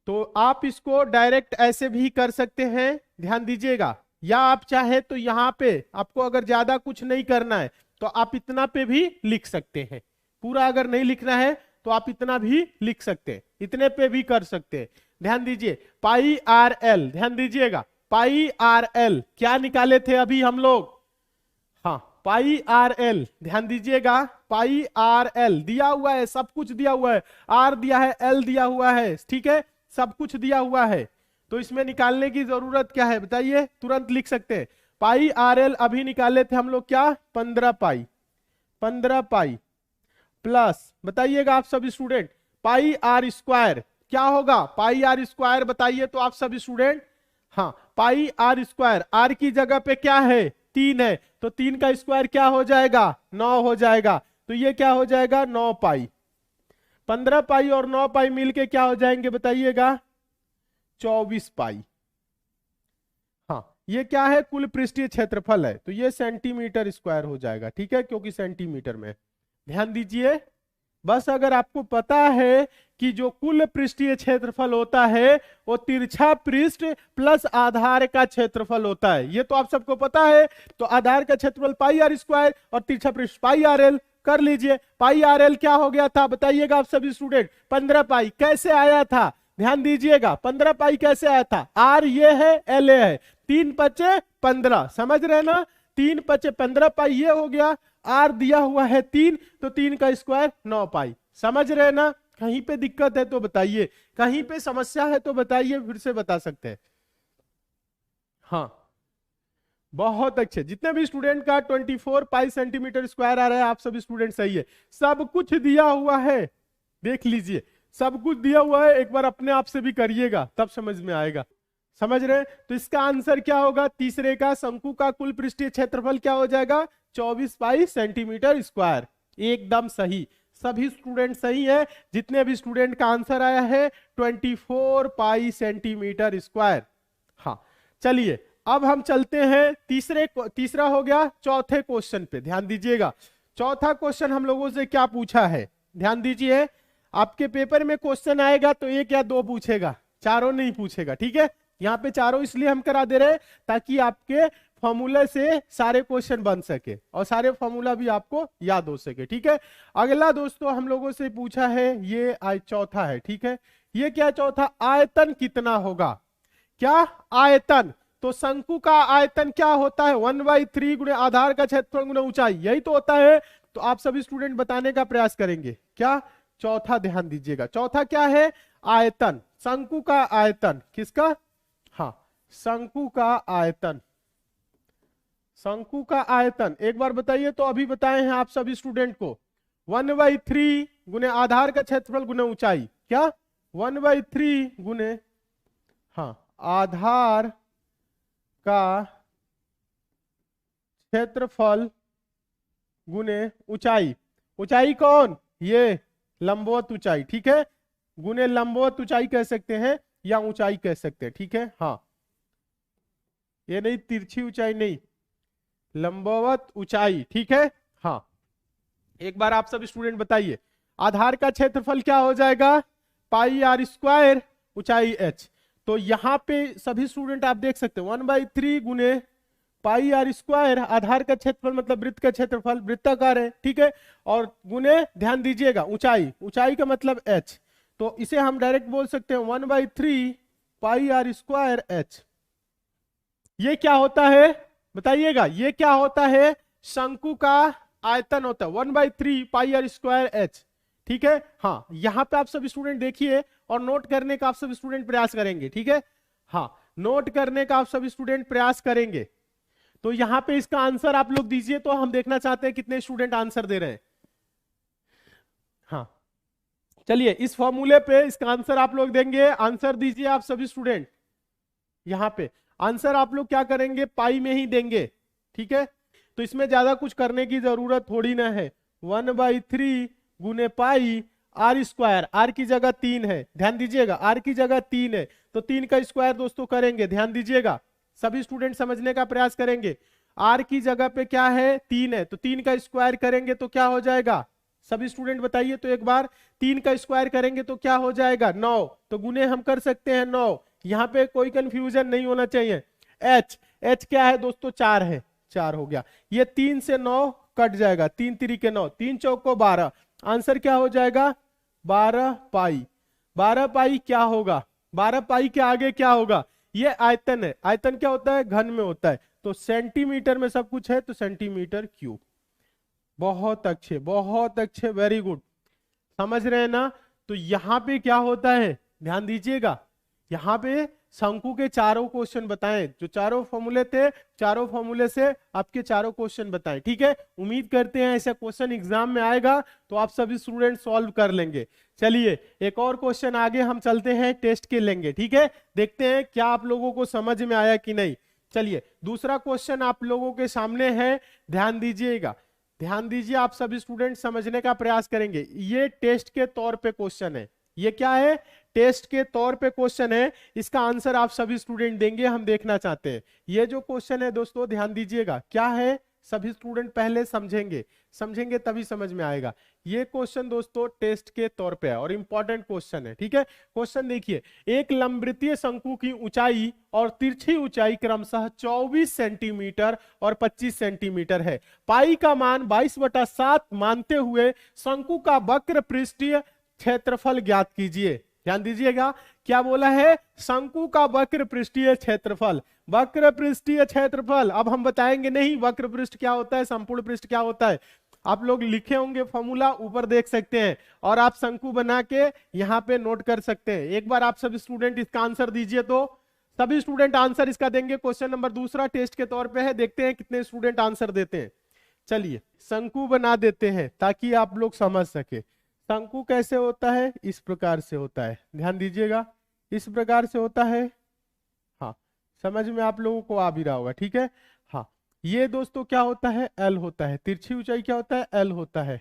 तो आप इसको डायरेक्ट ऐसे भी कर सकते हैं, ध्यान दीजिएगा, या आप चाहे तो यहां पे आपको अगर ज्यादा कुछ नहीं करना है तो आप इतना पे भी लिख सकते हैं, पूरा अगर नहीं लिखना है तो आप इतना भी लिख सकते हैं, इतने पे भी कर सकते हैं। ध्यान दीजिए πrl, ध्यान दीजिएगा πrl क्या निकाले थे अभी हम लोग, हाँ πrl, ध्यान दीजिएगा πrl दिया हुआ है, सब कुछ दिया हुआ है, r दिया है, l दिया हुआ है, ठीक है, सब कुछ दिया हुआ है। तो इसमें निकालने की जरूरत क्या है बताइए, तुरंत लिख सकते हैं। πrl अभी निकाले थे हम लोग क्या, 15 पाई प्लस बताइएगा आप सभी स्टूडेंट πr² क्या होगा, πr² बताइए तो आप सभी स्टूडेंट, हाँ πr², r की जगह पे क्या है 3 है, तो 3 का स्क्वायर क्या हो जाएगा 9 हो जाएगा, तो ये क्या हो जाएगा 9 पाई। 15 पाई और 9 पाई मिलके क्या हो जाएंगे बताइएगा 24 पाई। हाँ, ये क्या है, कुल पृष्ठीय क्षेत्रफल है, तो ये सेंटीमीटर स्क्वायर हो जाएगा, ठीक है, क्योंकि सेंटीमीटर में। ध्यान दीजिए, बस अगर आपको पता है कि जो कुल पृष्ठीय क्षेत्रफल होता है वो तिरछा पृष्ठ प्लस आधार का क्षेत्रफल होता है, ये तो आप सबको पता है। तो आधार का क्षेत्रफल πr² और तिरछा पृष्ठ πrl कर लीजिए। πrl क्या हो गया था बताइएगा आप सभी स्टूडेंट, 15 पाई। कैसे आया था, ध्यान दीजिएगा 15 पाई कैसे आया था, आर ये है, एल ए है, 3 पचे 15, समझ रहे ना, 3 पचे 15 पाई ये हो गया, आर दिया हुआ है 3, तो 3 का स्क्वायर 9 पाई, समझ रहे ना। कहीं पे दिक्कत है तो बताइए, कहीं पे समस्या है तो बताइए, फिर से बता सकते हैं। हाँ बहुत अच्छे, जितने भी स्टूडेंट का 24 पाई सेंटीमीटर स्क्वायर आ रहा है आप सभी स्टूडेंट सही है, सब कुछ दिया हुआ है, देख लीजिए सब कुछ दिया हुआ है, एक बार अपने आप से भी करिएगा तब समझ में आएगा। समझ रहे हैं, तो इसका आंसर क्या होगा, तीसरे का शंकु का कुल पृष्ठीय क्षेत्रफल क्या हो जाएगा, 24 पाई सेंटीमीटर स्क्वायर, एकदम सही, सभी स्टूडेंट सही है, जितने भी स्टूडेंट का आंसर आया है 24 पाई सेंटीमीटर स्क्वायर। हाँ चलिए अब हम चलते हैं तीसरा हो गया, चौथे क्वेश्चन पे ध्यान दीजिएगा। चौथा क्वेश्चन हम लोगों से क्या पूछा है, ध्यान दीजिए, आपके पेपर में क्वेश्चन आएगा तो एक या दो पूछेगा, चारों नहीं पूछेगा, ठीक है। यहाँ पे चारों इसलिए हम करा दे रहे हैं ताकि आपके फॉर्मूला से सारे क्वेश्चन बन सके और सारे फॉर्मूला भी आपको याद हो सके, ठीक है। अगला दोस्तों हम लोगों से पूछा है, ये चौथा है, ठीक है। ये क्या चौथा, आयतन कितना होगा, क्या आयतन, तो शंकु का आयतन क्या होता है, 1/3 गुणे आधार का क्षेत्रफल गुणे ऊंचाई, यही तो होता है। तो आप सभी स्टूडेंट बताने का प्रयास करेंगे, क्या चौथा, ध्यान दीजिएगा चौथा क्या है, आयतन, शंकु का आयतन, किसका, हाँ शंकु का आयतन, शंकु का आयतन एक बार बताइए, तो अभी बताए हैं आप सभी स्टूडेंट को 1/3 गुणे आधार का क्षेत्रफल गुणे ऊंचाई, क्या 1/3 गुणे, हाँ आधार का क्षेत्रफल गुणे ऊंचाई, ऊंचाई कौन, ये लंबवत ऊंचाई, ठीक है, गुणे लंबवत ऊंचाई कह सकते हैं या ऊंचाई कह सकते हैं, ठीक है। हाँ ये नहीं तिरछी ऊंचाई नहीं, लंबवत ऊंचाई, ठीक है। हाँ एक बार आप सब स्टूडेंट बताइए, आधार का क्षेत्रफल क्या हो जाएगा, पाई आर स्क्वायर, ऊंचाई h, तो यहां पे सभी स्टूडेंट आप देख सकते हैं 1/3 गुने पाई आर स्क्वायर, आधार का क्षेत्रफल मतलब वृत्त का क्षेत्रफल, वृत्ताकार है, ठीक है, और गुने ध्यान दीजिएगा ऊंचाई, ऊंचाई का मतलब h, तो इसे हम डायरेक्ट बोल सकते हैं 1/3 पाई आर स्क्वायर h। ये क्या होता है बताइएगा, ये क्या होता है, शंकु का आयतन होता है 1/3 पाई आर स्क्वायर h, ठीक है। हाँ यहां पे आप सब स्टूडेंट देखिए और नोट करने का आप सब स्टूडेंट प्रयास करेंगे, ठीक है। हाँ नोट करने का आप सब स्टूडेंट प्रयास करेंगे, तो यहां पे इसका आंसर आप लोग दीजिए, तो हम देखना चाहते हैं कितने स्टूडेंट आंसर दे रहे हैं। हाँ चलिए इस फॉर्मूले पे इसका आंसर आप लोग देंगे, आंसर दीजिए आप सभी स्टूडेंट, यहां पे आंसर आप लोग क्या करेंगे, पाई में ही देंगे, ठीक है। तो इसमें ज्यादा कुछ करने की जरूरत थोड़ी ना है, 1/3 गुने पाई आर स्क्वायर, आर की जगह 3 है, ध्यान दीजिएगा आर की जगह 3 है, तो 3 का स्क्वायर दोस्तों करेंगे, ध्यान दीजिएगा सभी स्टूडेंट समझने का प्रयास करेंगे, आर की जगह पे क्या है 3 है, तो 3 का स्क्वायर करेंगे तो क्या हो जाएगा, सभी स्टूडेंट बताइए, तो एक बार 3 का स्क्वायर करेंगे तो क्या हो जाएगा 9, तो गुने हम कर सकते हैं 9, यहां पे कोई कंफ्यूजन नहीं होना चाहिए। h क्या है दोस्तों 4 है, 4 हो गया, ये 3 से 9 कट जाएगा, 3 3 9, 3 चौको 12, आंसर क्या हो जाएगा 12 पाई, 12 पाई क्या होगा, 12 पाई के आगे क्या होगा, ये आयतन है, आयतन क्या होता है घन में होता है, तो सेंटीमीटर में सब कुछ है, तो सेंटीमीटर क्यूब। बहुत अच्छे वेरी गुड, समझ रहे हैं ना। तो यहां पे क्या होता है ध्यान दीजिएगा, यहां पे शंकु के चारों क्वेश्चन बताएं, जो चारों फॉर्मूले थे, चारों फॉर्मूले से आपके चारों क्वेश्चन बताएं, ठीक है। उम्मीद करते हैं ऐसा क्वेश्चन एग्जाम में आएगा तो आप सभी स्टूडेंट सॉल्व कर लेंगे। चलिए एक और क्वेश्चन आगे हम चलते हैं, टेस्ट के लेंगे, ठीक है, देखते हैं क्या आप लोगों को समझ में आया कि नहीं। चलिए दूसरा क्वेश्चन आप लोगों के सामने है, ध्यान दीजिएगा, ध्यान दीजिए, आप सभी स्टूडेंट समझने का प्रयास करेंगे, ये टेस्ट के तौर पे क्वेश्चन है, ये क्या है टेस्ट के तौर पे क्वेश्चन है, इसका आंसर आप सभी स्टूडेंट देंगे, हम देखना चाहते हैं। ये जो क्वेश्चन है दोस्तों ध्यान दीजिएगा क्या है, सभी स्टूडेंट पहले समझेंगे तभी समझ में आएगा। ये क्वेश्चन दोस्तों टेस्ट के तौर पे है और इंपॉर्टेंट क्वेश्चन है, ठीक है। क्वेश्चन देखिए, एक लंबवृत्तीय शंकु की ऊंचाई और तिरछी ऊंचाई क्रमशः 24 सेंटीमीटर और 25 सेंटीमीटर है, पाई का मान 22/7 मानते हुए शंकु का वक्र पृष्ठीय क्षेत्रफल ज्ञात कीजिए। ध्यान दीजिएगा, क्या बोला है, शंकु का वक्र पृष्ठीय क्षेत्रफल। वक्र पृष्ठीय क्षेत्रफल, अब हम बताएंगे नहीं वक्र पृष्ठ क्या होता है, संपूर्ण पृष्ठ क्या होता है। आप लोग लिखे होंगे फॉर्मूला, ऊपर देख सकते हैं, और आप शंकु बना के यहाँ पे नोट कर सकते हैं। एक बार आप सभी स्टूडेंट इसका आंसर दीजिए, तो सभी स्टूडेंट आंसर इसका देंगे। क्वेश्चन नंबर दूसरा टेस्ट के तौर पे है, देखते हैं कितने स्टूडेंट आंसर देते हैं। चलिए शंकु बना देते हैं ताकि आप लोग समझ सके। शंकु कैसे होता है, इस प्रकार से होता है, ध्यान दीजिएगा, इस प्रकार से होता है। हाँ, समझ में आप लोगों को आ भी रहा होगा, ठीक है। हाँ, ये दोस्तों क्या होता है, एल होता है। तिरछी ऊंचाई क्या होता है, एल होता है।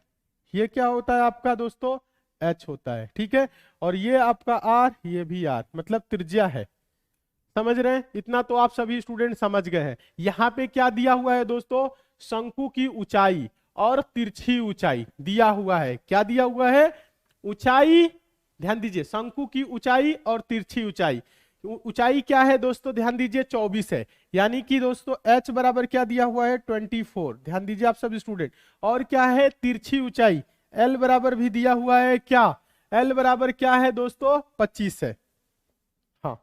ये क्या होता है आपका दोस्तों, एच होता है, ठीक है। और ये आपका आर, ये भी आर, मतलब त्रिज्या है। समझ रहे हैं, इतना तो आप सभी स्टूडेंट समझ गए हैं। यहाँ पे क्या दिया हुआ है दोस्तों, शंकु की ऊंचाई और तिरछी ऊंचाई दिया हुआ है। क्या दिया हुआ है, ऊंचाई, ध्यान दीजिए, शंकु की ऊंचाई और तिरछी ऊंचाई। ऊंचाई क्या है दोस्तों, ध्यान दीजिए 24 है, यानी कि दोस्तों h बराबर क्या दिया हुआ है, 24। ध्यान दीजिए आप सभी स्टूडेंट। और क्या है, तिरछी ऊंचाई l बराबर भी दिया हुआ है, क्या, l बराबर क्या है दोस्तों, 25 है। हाँ,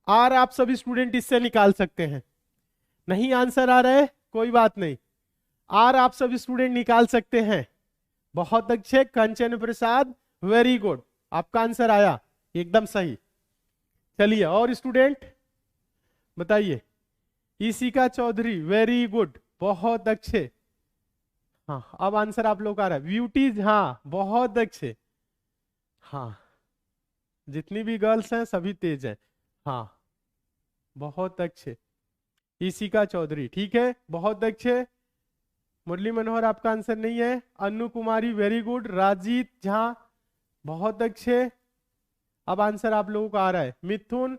आर आप सभी स्टूडेंट इससे निकाल सकते हैं। नहीं आंसर आ रहा है, कोई बात नहीं, आर आप सभी स्टूडेंट निकाल सकते हैं। बहुत अच्छे कंचन प्रसाद, वेरी गुड, आपका आंसर आया एकदम सही। चलिए और स्टूडेंट बताइए, ईशिका चौधरी, वेरी गुड, बहुत अच्छे। हाँ, अब आंसर आप लोग का आ रहा है। ब्यूटीज, हाँ बहुत अच्छे। हाँ, जितनी भी गर्ल्स हैं सभी तेज हैं। हाँ, बहुत अच्छे, ईशिका चौधरी, ठीक है, बहुत अच्छे। मुरली मनोहर आपका आंसर नहीं है। अनु कुमारी, वेरी गुड। राजीत झा, बहुत अच्छे। अब आंसर आप लोगों का आ रहा है। मिथुन,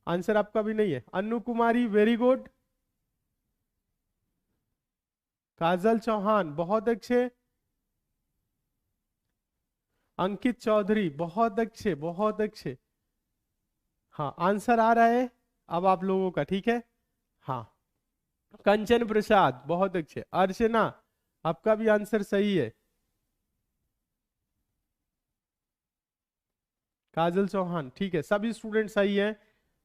आंसर आपका भी नहीं है। अनु कुमारी, वेरी गुड। काजल चौहान, बहुत अच्छे। अंकित चौधरी, बहुत अच्छे, बहुत अच्छे। हाँ, आंसर आ रहा है अब आप लोगों का, ठीक है। हाँ, कंचन प्रसाद, बहुत अच्छे। अर्चना, आपका भी आंसर सही है। काजल चौहान, ठीक है, सभी स्टूडेंट सही है।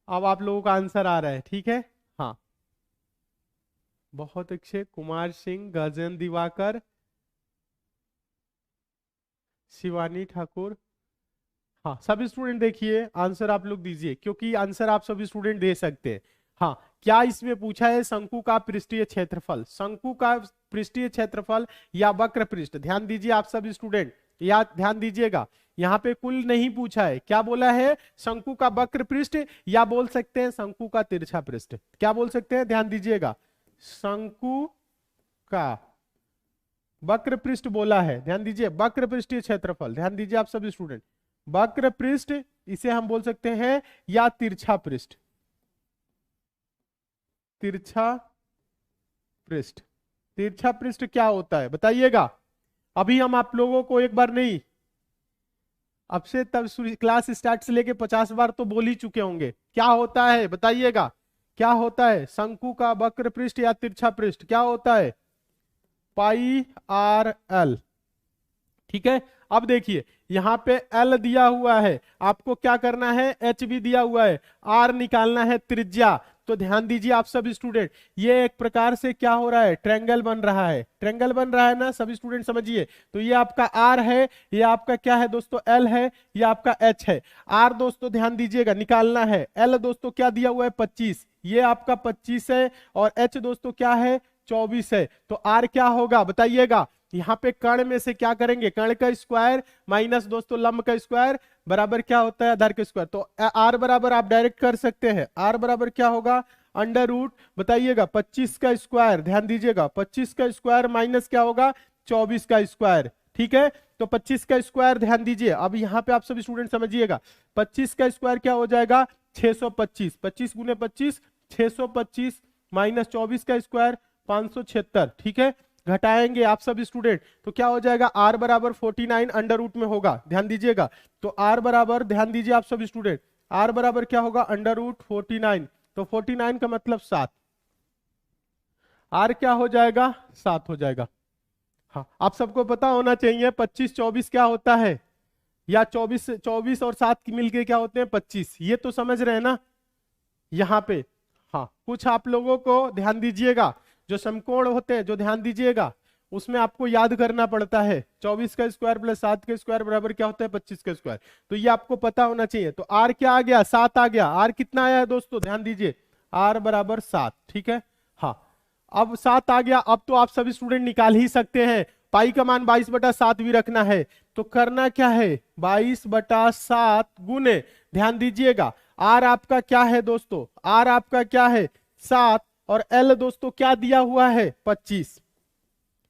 अब आप लोगों का आंसर आ रहा है, ठीक है। हाँ, बहुत अच्छे। कुमार सिंह, गजेंद्र दिवाकर, शिवानी ठाकुर। हाँ, सभी स्टूडेंट देखिए, आंसर आप लोग दीजिए, क्योंकि आंसर आप सभी स्टूडेंट दे सकते हैं। हाँ, क्या इसमें पूछा है, शंकु का पृष्ठीय क्षेत्रफल, शंकु का पृष्ठीय क्षेत्रफल या वक्र पृष्ठ। ध्यान दीजिए आप सभी स्टूडेंट, या ध्यान दीजिएगा, यहाँ पे कुल नहीं पूछा है। क्या बोला है, शंकु का वक्र पृष्ठ, या बोल सकते हैं शंकु का तिरछा पृष्ठ। क्या बोल सकते हैं, ध्यान दीजिएगा, शंकु का वक्र पृष्ठ बोला है। ध्यान दीजिए, वक्र पृष्ठीय क्षेत्रफल, ध्यान दीजिए आप सभी स्टूडेंट, वक्र पृष्ठ, इसे हम बोल सकते हैं, या तिरछा पृष्ठ, तिरछा पृष्ठ। तिरछा पृष्ठ क्या होता है बताइएगा। अभी हम आप लोगों को एक बार नहीं, अब से तब क्लास स्टार्ट से लेके 50 बार तो बोल ही चुके होंगे, क्या होता है बताइएगा, क्या होता है, शंकु का वक्र पृष्ठ या तिरछा पृष्ठ क्या होता है, पाई आर एल, ठीक है। अब देखिए यहाँ पे L दिया हुआ है, आपको क्या करना है, H भी दिया हुआ है, R निकालना है त्रिज्या। तो ध्यान दीजिए आप सभी स्टूडेंट, ये एक प्रकार से क्या हो रहा है, ट्रायंगल बन रहा है, ट्रायंगल बन रहा है ना, सभी स्टूडेंट समझिए। तो ये आपका R है, ये आपका क्या है दोस्तों, L है, ये आपका H है। R दोस्तों ध्यान दीजिएगा निकालना है, L दोस्तों क्या दिया हुआ है 25, ये आपका 25 है, और H दोस्तों क्या है 24 है। तो R क्या होगा बताइएगा। यहाँ पे कर्ण में से क्या करेंगे, कर्ण का स्क्वायर माइनस दोस्तों लंब का स्क्वायर बराबर क्या होता है, आधार का स्क्वायर। तो आर बराबर आप डायरेक्ट कर सकते हैं, आर बराबर क्या होगा, अंडर रूट, बताइएगा 25 का स्क्वायर, ध्यान दीजिएगा 25 का स्क्वायर माइनस क्या होगा 24 का स्क्वायर, ठीक है। तो 25 का स्क्वायर, ध्यान दीजिए, अब यहाँ पे आप सभी स्टूडेंट समझिएगा, 25 का स्क्वायर क्या हो जाएगा 625, 25 गुने 25 625 माइनस 24 का स्क्वायर 576, ठीक है। घटाएंगे आप सब स्टूडेंट तो क्या हो जाएगा, r बराबर 49 अंडर रूट में होगा, ध्यान दीजिएगा। तो r बराबर, ध्यान दीजिए आप सब स्टूडेंट, r बराबर क्या होगा अंडर रूट 49, तो 49 का मतलब 7, r क्या हो जाएगा 7 हो जाएगा। हाँ, आप सबको पता होना चाहिए 25 24 क्या होता है या 24 और 7 की मिलके क्या होते हैं 25, ये तो समझ रहे हैं ना यहाँ पे। हाँ, कुछ आप लोगों को ध्यान दीजिएगा, जो समकोण होते हैं जो ध्यान दीजिएगा उसमें आपको याद करना पड़ता है 24 का स्क्वायर प्लस 7 का स्क्वायर बराबर क्या होता है 25 का स्क्वायर, तो ये आपको पता होना चाहिए। तो आर क्या आ गया 7 आ गया। आर कितना आया है दोस्तों ध्यान दीजिए, आर बराबर 7, ठीक है। हाँ, अब 7 आ गया। अब तो आप सभी स्टूडेंट निकाल ही सकते हैं, पाई का मान 22/7 भी रखना है, तो करना क्या है 22/7 गुने, ध्यान दीजिएगा आर आपका क्या है दोस्तों, आर आपका क्या है 7, और एल दोस्तों क्या दिया हुआ है 25,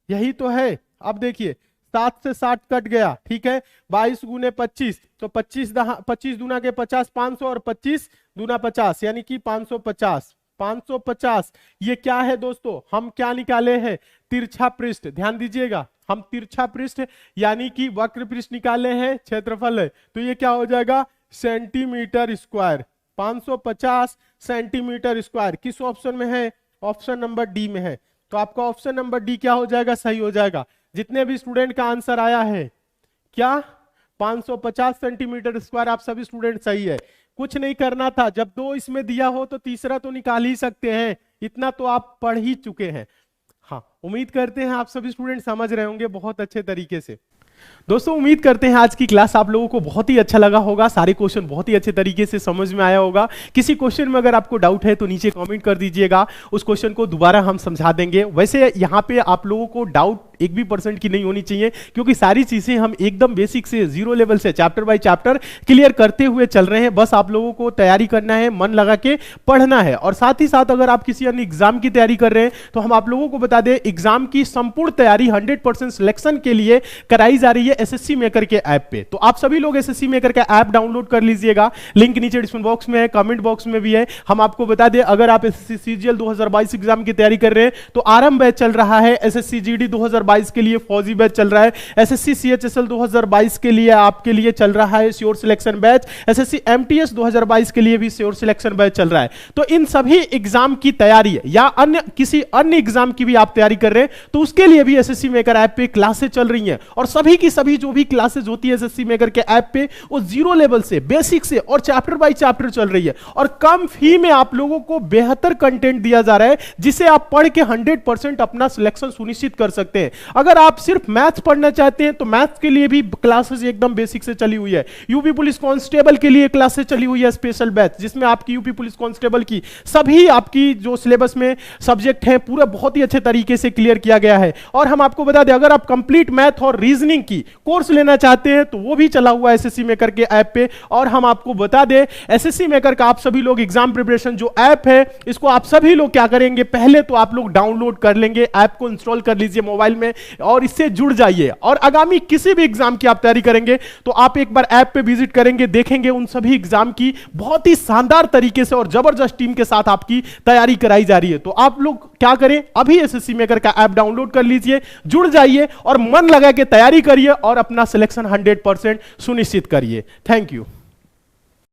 यही तो है। अब देखिए 7 से 60 कट गया, ठीक है, 22 गुने 25, तो 25 दूना के 50 500, और 25 दूना 50 यानी कि 550। 550 ये क्या है दोस्तों, हम क्या निकाले हैं तिरछा पृष्ठ, ध्यान दीजिएगा हम तिरछा पृष्ठ यानी कि वक्र पृष्ठ निकाले हैं, क्षेत्रफल है, तो ये क्या हो जाएगा सेंटीमीटर स्क्वायर। 550 सेंटीमीटर स्क्वायर किस ऑप्शन में है, ऑप्शन नंबर डी में है, तो आपका ऑप्शन नंबर डी क्या हो जाएगा सही हो जाएगा। जितने भी स्टूडेंट का आंसर आया है क्या 550 सेंटीमीटर स्क्वायर, आप सभी स्टूडेंट सही है। कुछ नहीं करना था, जब 2 इसमें दिया हो तो तीसरा तो निकाल ही सकते हैं, इतना तो आप पढ़ ही चुके हैं। हाँ, उम्मीद करते हैं आप सभी स्टूडेंट समझ रहे होंगे बहुत अच्छे तरीके से। दोस्तों उम्मीद करते हैं आज की क्लास आप लोगों को बहुत ही अच्छा लगा होगा, सारे क्वेश्चन बहुत ही अच्छे तरीके से समझ में आया होगा। किसी क्वेश्चन में अगर आपको डाउट है तो नीचे कमेंट कर दीजिएगा, उस क्वेश्चन को दोबारा हम समझा देंगे। वैसे यहाँ पे आप लोगों को डाउट 1% की नहीं होनी चाहिए, क्योंकि सारी चीजें हम एकदम बेसिक से 0 लेवल से चैप्टर बाय चैप्टर क्लियर करते हुए चल रहे हैं। बस आप लोगों को तैयारी करना है, मन लगा के पढ़ना है। और साथ ही साथ अगर आप किसी अन्य एग्जाम की तैयारी कर रहे हैं तो हम आप लोगों को बता दें एग्जाम की संपूर्ण तैयारी 100% सिलेक्शन के लिए कराई जा रही है एसएससी मेकर के ऐप पे। तो आप सभी लोग एसएससी मेकर का ऐप डाउनलोड कर लीजिएगा, लिंक नीचे डिस्क्रिप्शन बॉक्स में है, कमेंट बॉक्स में भी है। हम आपको बता दें अगर आप एसएससी सीजीएल 2022 एग्जाम की तैयारी कर रहे हैं तो आरंभ बैच चल रहा है, एसएससी जीडी 2022 के लिए फौजी बैच चल रहा है, एसएससी सीएचएसएल 2022 के लिए आपके लिए चल रहा है sure selection batch, SSC MTS 2022 के लिए भी श्योर सिलेक्शन बैच चल रहा है। तो इन सभी एग्जाम की तैयारी या अन्य किसी अन्य एग्जाम की भी आप तैयारी कर रहे हैं तो उसके लिए भी एसएससी मेकर ऐप पे क्लासेस चल रही हैं। और सभी की सभी जो भी क्लासेस होती है एसएससी मेकर के ऐप पे वो 0 लेवल से बेसिक से और चैप्टर बाय चैप्टर चल रही है, और कम फी में आप लोगों को बेहतर कंटेंट दिया जा रहा है जिसे आप पढ़ के 100% अपना सिलेक्शन सुनिश्चित कर सकते हैं। अगर आप सिर्फ मैथ्स पढ़ना चाहते हैं तो मैथ्स के लिए भी क्लासेस एकदम बेसिक से चली हुई है। यूपी पुलिस कांस्टेबल के लिए क्लासेस चली हुई है स्पेशल बैच, जिसमें आपकी यूपी पुलिस कांस्टेबल की सभी आपकी जो सिलेबस में सब्जेक्ट हैं पूरा बहुत ही अच्छे तरीके से क्लियर किया गया है। और हम आपको बता दें अगर आप कंप्लीट मैथ और रीजनिंग की कोर्स लेना चाहते हैं तो वो भी चला हुआ है एसएससी मेकर के ऐप पे। और हम आपको बता दें एसएससी मेकर का आप सभी लोग एग्जाम प्रिपरेशन जो ऐप है इसको आप सभी लोग क्या करेंगे, पहले तो आप लोग डाउनलोड कर लेंगे, ऐप को इंस्टॉल कर लीजिए मोबाइल में और इससे जुड़ जाइए। और आगामी किसी भी एग्जाम की आप तैयारी करेंगे तो आप एक बार ऐप पे विजिट करेंगे, देखेंगे उन सभी एग्जाम की बहुत ही शानदार तरीके से और जबरदस्त टीम के साथ आपकी तैयारी कराई जा रही है। तो आप लोग क्या करें, अभी एसएससी मेकर का ऐप डाउनलोड कर लीजिए, जुड़ जाइए और मन लगा के तैयारी करिए और अपना सिलेक्शन 100% सुनिश्चित करिए। Thank you.